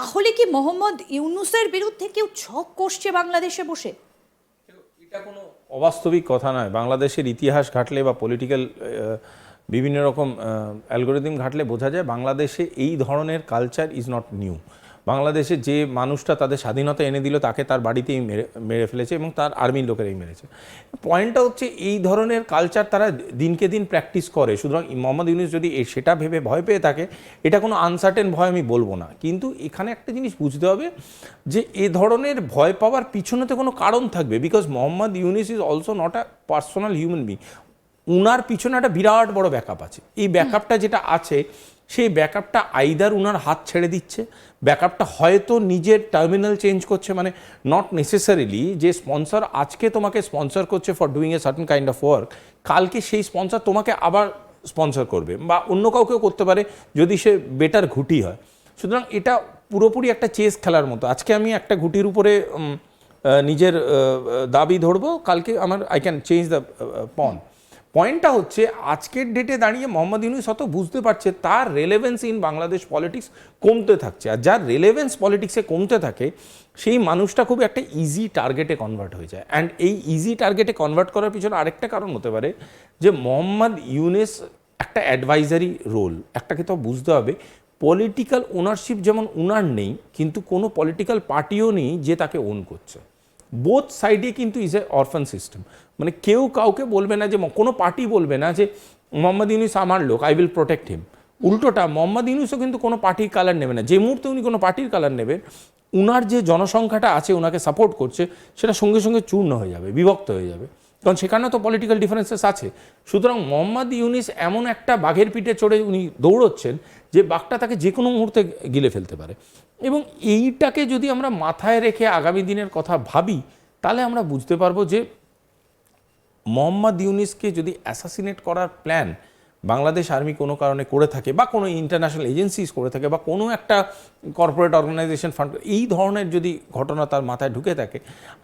তাহলে কি মোহাম্মদ ইউনূসের বিরুদ্ধে কেউ ছক কষছে বাংলাদেশে বসে? এটা কোনো অবাস্তবিক কথা নয়। বাংলাদেশের ইতিহাস ঘাটলে বা পলিটিক্যাল বিভিন্ন রকম অ্যালগোরিদম ঘাটলে বোঝা যায় বাংলাদেশে এই ধরনের কালচার ইজ নট নিউ। বাংলাদেশে যে মানুষটা তাদের স্বাধীনতা এনে দিল তাকে তার বাড়িতেই মেরে ফেলেছে এবং তার আর্মির লোকেরাই মেরেছে। পয়েন্টটা হচ্ছে এই ধরনের কালচার তারা দিনকে দিন প্র্যাকটিস করে। সুতরাং মোহাম্মদ ইউনূস যদি সেটা ভেবে ভয় পেয়ে থাকে, এটা কোনো আনসার্টেন ভয় আমি বলবো না। কিন্তু এখানে একটা জিনিস বুঝতে হবে যে এ ধরনের ভয় পাওয়ার পিছনে তো কোনো কারণ থাকবে, because Mohammad Yunus is also not a personal human being. উনার পিছনে একটা বিরাট বড় ব্যাকআপ আছে। এই ব্যাকআপটা যেটা আছে সেই ব্যাকআপটা আইদার উনার হাত ছেড়ে দিচ্ছে, ব্যাকআপটা হয়তো নিজের টার্মিনাল চেঞ্জ করছে, মানে নট নেসেসারিলি যে স্পন্সর আজকে তোমাকে স্পন্সর করছে for doing a certain kind of work, কালকে সেই স্পন্সর তোমাকে আবার স্পন্সর করবে বা অন্য কাউকেও করতে পারে যদি সে বেটার ঘুটি হয়। সুতরাং এটা পুরোপুরি একটা চেস খেলার মতো। আজকে আমি একটা ঘুটির উপরে নিজের দাবি ধরবো, কালকে আমার আই ক্যান চেঞ্জ দ্য পন। পয়েন্টটা হচ্ছে আজকের ডেটে দাঁড়িয়ে মোহাম্মদ ইউনূস হয়তো বুঝতে পারছে তার রেলেভেন্স ইন বাংলাদেশ পলিটিক্স কমতে থাকছে, আর যার রেলেভেন্স পলিটিক্সে কমতে থাকে সেই মানুষটা খুব একটা ইজি টার্গেটে কনভার্ট হয়ে যায়। অ্যান্ড এই ইজি টার্গেটে কনভার্ট করার পিছনে আরেকটা কারণ হতে পারে যে মোহাম্মদ ইউনূস একটা অ্যাডভাইজারি রোল, একটাকে তো বুঝতে হবে পলিটিক্যাল ওনারশিপ যেমন উনার নেই, কিন্তু কোনো পলিটিক্যাল পার্টিও নেই যে তাকে ওন করছে। বোথ সাইডে কিন্তু ইজ এ অরফান সিস্টেম, মানে কেউ কাউকে বলবে না যে, কোনো পার্টি বলবে না যে মোহাম্মদ ইউনূস আমার লোক, আই উইল প্রোটেক্ট হিম। উল্টোটা মোহাম্মদ ইউনূসও কিন্তু কোনো পার্টির কালার নেবে না। যে মুহূর্তে উনি কোনো পার্টির কালার নেবেন, উনার যে জনসংখ্যাটা আছে ওনাকে সাপোর্ট করছে সেটা সঙ্গে সঙ্গে চূর্ণ হয়ে যাবে, বিভক্ত হয়ে যাবে, কারণ সেখানেও তো পলিটিক্যাল ডিফারেন্সেস আছে। সুতরাং মোহাম্মদ ইউনূস এমন একটা বাঘের পিঠে চড়ে উনি দৌড়চ্ছেন যে বাঘটা তাকে যে কোনো মুহূর্তে গিলে ফেলতে পারে। এবং এইটাকে যদি আমরা মাথায় রেখে আগামী দিনের কথা ভাবি, তাহলে আমরা বুঝতে পারবো যে মোহাম্মদ ইউনূসকে যদি অ্যাসাসিনেট করার প্ল্যান বাংলাদেশ আর্মি কোনো কারণে করে থাকে বা কোনো ইন্টারন্যাশনাল এজেন্সিস করে থাকে বা কোনো একটা কর্পোরেট অর্গানাইজেশন ফান্ড, এই ধরনের যদি ঘটনা তার মাথায় ঢুকে থাকে,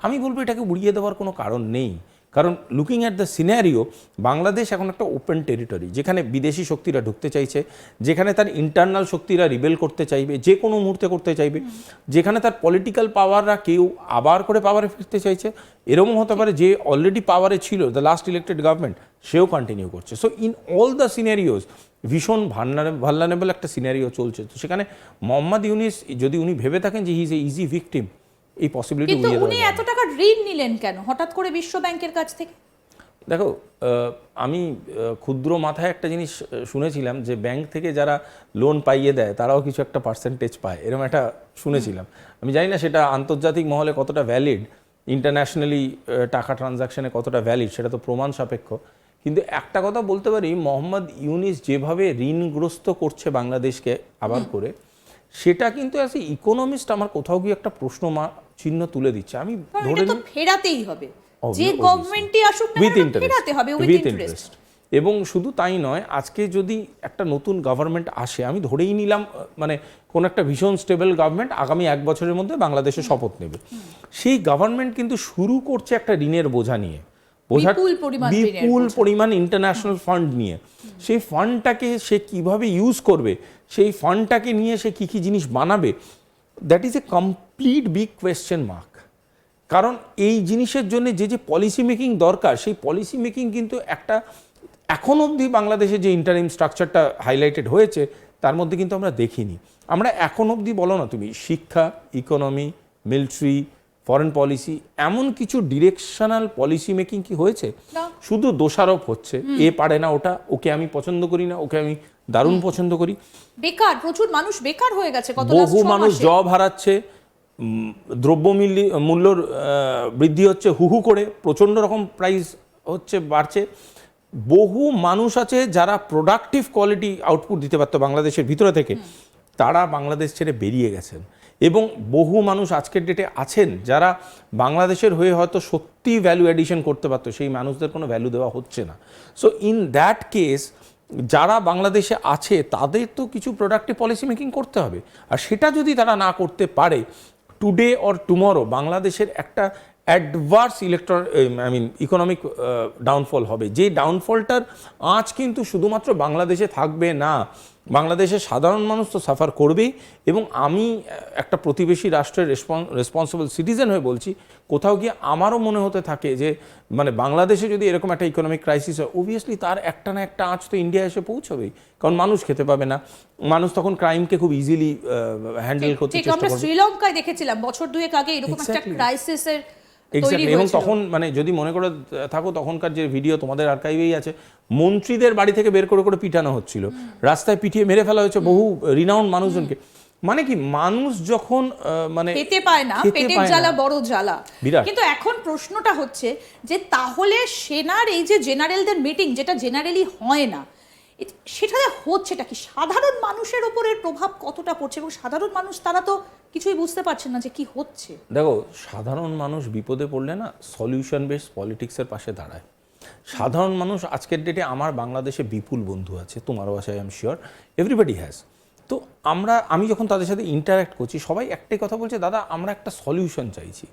আমি বলবো এটাকে উড়িয়ে দেওয়ার কোনো কারণ নেই। কারণ looking at the scenario, Bangladesh এখন একটা ওপেন টেরিটরি, যেখানে বিদেশি শক্তিরা ঢুকতে চাইছে, যেখানে তার ইন্টারনাল শক্তিরা রিবেল করতে চাইবে, যে কোনো মুহূর্তে করতে চাইবে, যেখানে তার পলিটিক্যাল পাওয়াররা কেউ আবার করে পাওয়ারে ফিরতে চাইছে। এরকম হতে পারে যে অলরেডি পাওয়ারে ছিল, দ্য লাস্ট ইলেক্টেড গভর্নমেন্ট, সেও কন্টিনিউ করছে। So in all the scenarios ভীষণ ভালনারেবল একটা সিনারিও চলছে। তো সেখানে মোহাম্মদ ইউনূস যদি উনি ভেবে থাকেন যে he is a easy victim, এই পসিবিলিটি কিন্তু উনি এত টাকা ঋণ নিলেন কেন হঠাৎ করে বিশ্ব ব্যাংকের কাছ থেকে? দেখো, আমি ক্ষুদ্র মাথায় একটা জিনিস শুনেছিলাম যে ব্যাংক থেকে যারা লোন পাইয়ে দেয় তারাও কিছু একটা পার্সেন্টেজ পায়, এরকম একটা শুনেছিলাম। আমি জানি না সেটা আন্তর্জাতিক মহলে কতটা ভ্যালিড, ইন্টারন্যাশনালি টাকা ট্রানজাকশনে কতটা ভ্যালিড, সেটা তো প্রমাণ সাপেক্ষ। কিন্তু একটা কথা বলতে পারি, মোহাম্মদ ইউনূস যেভাবে ঋণগ্রস্ত করছে বাংলাদেশকে আবার করে, সেটা কিন্তু অ্যাজ এ ইকোনমিস্ট আমার কোথাও গিয়ে একটা প্রশ্ন চিহ্ন তুলে দিচ্ছে। আমি ধরে নিই ফেরাতেই হবে, যে গভর্নমেন্টই আসুক না উইথ ফেরাতে হবে উইথ ইন্টারেস্ট। এবং শুধু তাই নয়, আজকে যদি একটা নতুন গভর্নমেন্ট আসে, আমি ধরেই নিলাম মানে কোন একটা ভীষণ স্টেবল গভর্নমেন্ট আগামী 1 বছরের মধ্যে বাংলাদেশে শপথ নেবে, সেই গভর্নমেন্ট কিন্তু শুরু করছে একটা ঋণের বোঝা নিয়ে, বিপুল পরিমাণ ইন্টারন্যাশনাল ফান্ড নিয়ে। সেই ফান্ডটাকে সে কিভাবে ইউজ করবে, সেই ফান্ডটাকে নিয়ে সে কী কী জিনিস বানাবে, that is a complete big question mark. কারণ এই জিনিসের জন্য যে যে পলিসি মেকিং দরকার, সেই পলিসি মেকিং কিন্তু একটা এখন অবধি বাংলাদেশে যে ইন্টারিম স্ট্রাকচারটা হাইলাইটেড হয়েছে তার মধ্যে কিন্তু আমরা দেখিনি। আমরা এখন অবধি বলো না তুমি, শিক্ষা, ইকোনমি, মিলিটারি, ফরেন পলিসি, এমন কিছু ডিরেকশনাল পলিসি মেকিং কি হয়েছে? শুধু দোষারোপ হচ্ছে, এ পারে না ওটা, ওকে আমি পছন্দ করি না, ওকে আমি দারুণ পছন্দ করি। বেকার, প্রচুর মানুষ বেকার হয়ে গেছে, বহু মানুষ জব হারাচ্ছে, দ্রব্য মূল্যর বৃদ্ধি হচ্ছে হু করে, প্রচণ্ড রকম প্রাইস হচ্ছে, বাড়ছে। বহু মানুষ আছে যারা প্রোডাক্টিভ কোয়ালিটি আউটপুট দিতে পারতো বাংলাদেশের ভিতরে থেকে, তারা বাংলাদেশ ছেড়ে বেরিয়ে গেছেন। এবং বহু মানুষ আজকের ডেটে আছেন যারা বাংলাদেশের হয়ে হয়তো সত্যি ভ্যালু অ্যাডিশন করতে পারতো, সেই মানুষদের কোনো ভ্যালু দেওয়া হচ্ছে না। সো ইন দ্যাট কেস যারা বাংলাদেশে আছে তাদের তো কিছু প্রোডাক্টিভ পলিসি মেকিং করতে হবে, আর সেটা যদি তারা না করতে পারে, টুডে অর টুমরো বাংলাদেশের একটা অ্যাডভার্স ইকোনমিক ডাউনফল হবে। যে ডাউনফলটার আঁচ কিন্তু শুধুমাত্র বাংলাদেশে থাকবে না, বাংলাদেশের সাধারণ মানুষ তো সাফার করবেই, এবং আমি একটা প্রতিবেশী রাষ্ট্রের রেসপন্সিবল সিটিজেন হয়ে বলছি, কোথাও গিয়ে আমারও মনে হতে থাকে যে মানে বাংলাদেশে যদি এরকম একটা ইকোনমিক ক্রাইসিস হয়, অবভিয়াসলি তার একটা না একটা আঁচ তো ইন্ডিয়া এসে পৌঁছবেই, কারণ মানুষ খেতে পাবে না, মানুষ তখন ক্রাইমকে খুব ইজিলি হ্যান্ডেল করতে চেষ্টা আমরা করবে। শ্রীলঙ্কায় দেখেছিলাম বছর দুয়েক আগে এরকম একটা ক্রাইসিসের এক্স্যাক্টলি, এবং তখন মানে যদি মনে করে থাকো তখনকার যে ভিডিও তোমাদের আর্কাইভেই আছে, মন্ত্রীদের বাড়ি থেকে বের করে করে পিটানো হচ্ছিল, রাস্তায় পিটিয়ে মেরে ফেলা হয়েছে বহু রিনাউন্ড মানুষজনকে। মানে কি, মানুষ যখন মানে খেতে পায় না, পেটের জ্বালা বড় জ্বালা। কিন্তু এখন প্রশ্নটা হচ্ছে যে তাহলে সেনার এই যে জেনারেলদের মিটিং, যেটা জেনারেলি হয় না, সেটাতে হচ্ছেটা কি? সাধারণ মানুষের ওপর এর প্রভাব কতটা পড়ছে? এবং সাধারণ মানুষ তারা তো কিছুই বুঝতে পারছেন না যে কি হচ্ছে। দেখো, সাধারণ মানুষ বিপদে পড়লে না সলিউশন বেসড পলিটিক্সের পাশে দাঁড়ায়। সাধারণ মানুষ আজকের ডেটে, আমার বাংলাদেশে বিপুল বন্ধু আছে, তোমারও আছে, I am sure, everybody has. তো আমি যখন তাদের সাথে ইন্টারাক্ট করছি, সবাই একটাই কথা বলছে, দাদা আমরা একটা সলিউশন চাইছি।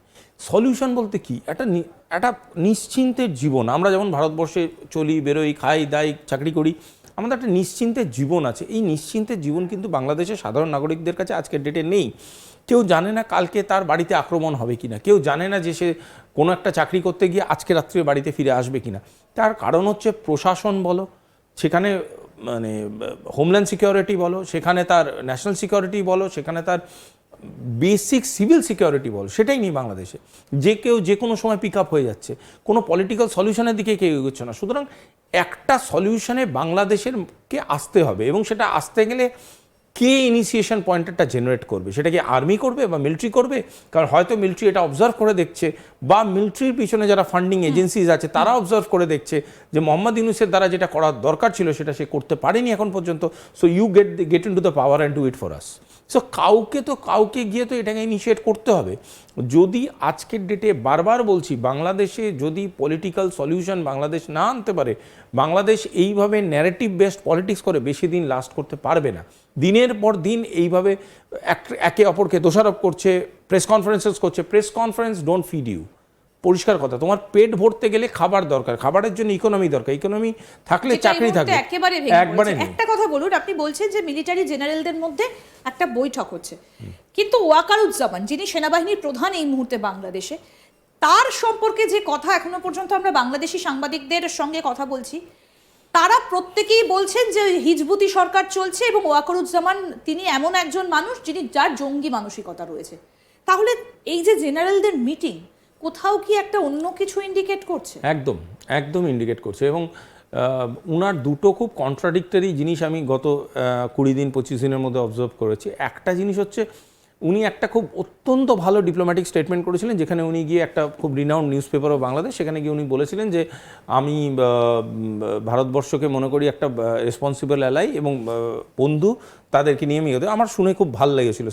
সলিউশন বলতে কি, একটা নিশ্চিন্তের জীবন। আমরা যেমন ভারতবর্ষে চলি, বেরোই, খাই, দাই, চাকরি করি, আমাদের একটা নিশ্চিন্তের জীবন আছে। এই নিশ্চিন্তের জীবন কিন্তু বাংলাদেশের সাধারণ নাগরিকদের কাছে আজকের ডেটে নেই। কেউ জানে না কালকে তার বাড়িতে আক্রমণ হবে কিনা, কেউ জানে না যে সে কোনো একটা চাকরি করতে গিয়ে আজকে রাত্রে বাড়িতে ফিরে আসবে কিনা। তার কারণ হচ্ছে প্রশাসন বলো, সেখানে মানে হোমল্যান্ড সিকিউরিটি বলো, সেখানে তার ন্যাশনাল সিকিউরিটি বলো, সেখানে তার বেসিক সিভিল সিকিউরিটি বলো, সেটাই নেই বাংলাদেশে। যে কেউ যে কোনো সময় পিক আপ হয়ে যাচ্ছে, কোনো পলিটিক্যাল সলিউশনের দিকে কেউ এগোচ্ছে না। সুতরাং একটা সলিউশনে বাংলাদেশেরকে আসতে হবে, এবং সেটা আসতে গেলে কে ইনিশিয়েশন পয়েন্টটা জেনারেট করবে, সেটা কি আর্মি করবে বা মিলিটারি করবে? কারণ হয়তো মিলিটারি এটা অবজার্ভ করে দেখছে, বা মিলিটারির পিছনে যারা ফান্ডিং এজেন্সিজ আছে তারা অবজার্ভ করে দেখছে যে মোহাম্মদ ইউনূসের দ্বারা যেটা করার দরকার ছিল সেটা সে করতে পারেনি এখন পর্যন্ত। So you get in to the power and do it for us. So কাউকে গিয়ে তো এটাকে ইনিশিয়েট করতে হবে। যদি আজকের ডেটে, বারবার বলছি, বাংলাদেশে যদি পলিটিক্যাল সলিউশন বাংলাদেশ না আনতে পারে, বাংলাদেশ এইভাবে ন্যারেটিভ বেসড পলিটিক্স করে বেশি দিন লাস্ট করতে পারবে না। দিনের পর দিন এইভাবে একে অপরকে দোষারোপ করছে, প্রেস কনফারেন্সেস করছে। Press conference don't feed you. পরিষ্কার কথা, তোমার পেট ভরতে গেলে খাবার দরকার, খাবারের জন্য ইকোনমি দরকার, ইকোনমি থাকলে চাকরি থাকবে। একবারে একটা কথা বলুন, আপনি বলছেন যে মিলিটারি জেনারেলদের মধ্যে একটা বৈঠক হচ্ছে, কিন্তু ওয়াকারুজ্জামান যিনি সেনাবাহিনীর প্রধান এই মুহূর্তে বাংলাদেশে, তার সম্পর্কে যে কথা এখনো পর্যন্ত আমরা বাংলাদেশি সাংবাদিকদের সঙ্গে কথা বলছি, তারা প্রত্যেকেই বলছেন যে হিজবুতি সরকার চলছে, এবং ওয়াকারুজ্জামান তিনি এমন একজন মানুষ যার জঙ্গি মানসিকতা রয়েছে। তাহলে এই যে জেনারেলদের মিটিং, কোথাও কি একটা অন্য কিছু ইন্ডিকেট করছে? একদম ইন্ডিকেট করছে। এবং উনার দুটো খুব কন্ট্রাডিক্টরি জিনিস আমি গত 20 দিন 25 দিনের মধ্যে অবজার্ভ করেছি। একটা জিনিস হচ্ছে, উনি একটা খুব অত্যন্ত ভালো ডিপ্লোম্যাটিক স্টেটমেন্ট করেছিলেন, যেখানে উনি গিয়ে একটা খুব renowned news paper of Bangladesh, সেখানে গিয়ে উনি বলেছিলেন যে আমি ভারতবর্ষকে মনে করি একটা রেসপন্সিবল অ্যালাই এবং বন্ধু, তাদেরকে নিয়ে আমি আমার শুনে খুব ভালো লেগেছিল